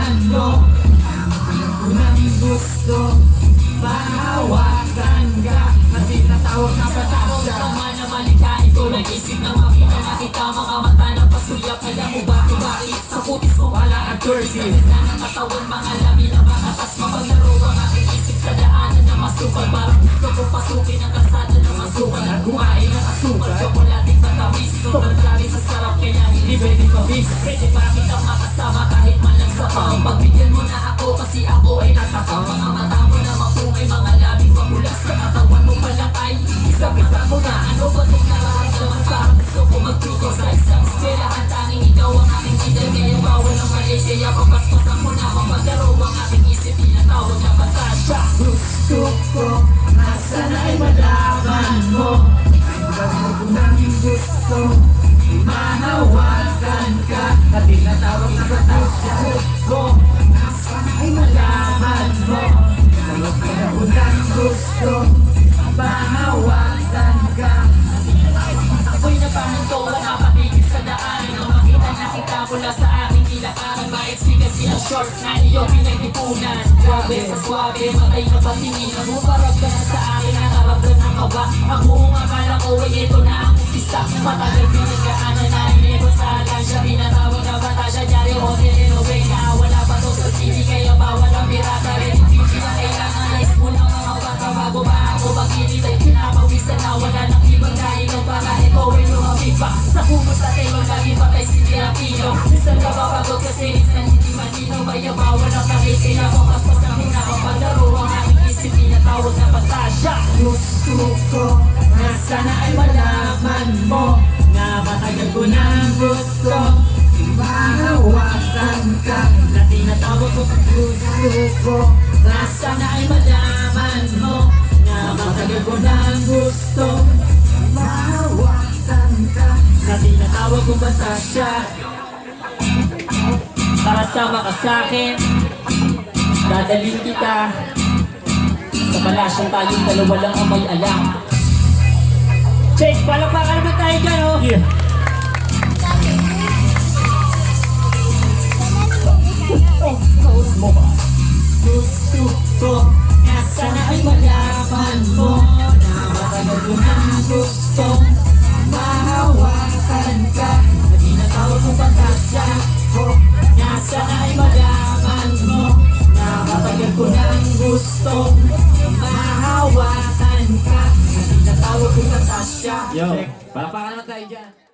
malaman mo. Ako nang gusto mahawakan ka at tinatawag na patasya. Tama na malikain ko, nag-isip na makita na kita. Mga mata ng pasulyak, alam mo ba kung bakit sa putis mo wala ang dirty. Sa ganda ng katawan, mga labi na makatas. Mapaglaro ang aking isip sa daanan na masukal. Parang gusto ko pasukin ang kalsada na masukal at kumain ng asukal. Tsokolating matamis, sobrang dami sa sarap, kaya hindi pwede mabis. Pwede ba kitang makasama kahit man lang sa pang. Pagbigyan mo na ako kasi ako ay natakang. Mga mata mo na mapungay, mga labing mamulas. Sa katawan mo pala ay isa-isa mo na. Ano ba itong nararamdaman? Parang gusto ko magtruko sa isang eskwelahan. Tanging ikaw ang aking leader, kaya bawal ang mali. Kaya papaspasan mo na mapaglaro ang aking isip. Tinatawag na patasya. Gusto ko na sana ay malaman mo. Hanggang mo nang gusto mahawakan ka at tinatawag na patasya. Gusto na sana ay malaman mo. Hanggang mo nang gusto mahawakan ka. Ako'y napahanto, wala patigil sa daan. Nang makita na kita mula sa aking nilakaran. Maiksi kasi ang short na iyong pinag-ipunan. Grabe sa swabe, matay na patingin. Namuparap ka na sa akin, nakaramdam ng kaba. Ang buong akala ko ay ito na ang umpisa. Matagal pinagkaanan na inibot sa alansya. Pinatawag na batasya, dyari o tininobe ka. Wala pa to sa city, kaya bawal ang pirata. Rin beauty na kailangan na ismo ng mga bata. Bago ba ako magkilitay, pinapawisan na wala ng ibang dahil ng para ikaw ay lumapit pa. Sa kumot sa tayo, lagi patay si Tirapino. Minsan ka mapagod kasi minsan hindi matino. Kaya bawal ang kahit kaya mapaspas na pinakapaglaro ang aking isip. Tinatawag na patasya. Gusto ko na sana ay malaman mo na matagal ko nang gusto mahawakan ka na tinatawag ko. Gusto ko na sana ay malaman mo na matagal ko nang gusto mahawakan ka na tinatawag ko patasya. Para sama ka sa'kin, dadalhin kita sa palasyong tayong dalawa lang ang may alam. Check, palakpakan naman tayo dyan, oh! Yeah. Gusto ko na sana ay malaman mo na matagal ko nang gusto mahawakan ka na tinatawag ko patasya ko. Na sana ay malaman mo na matagal ko nang gusto mahawakan ka na tinatawag ko patasya. Yo, palakpakan naman tayo dyan.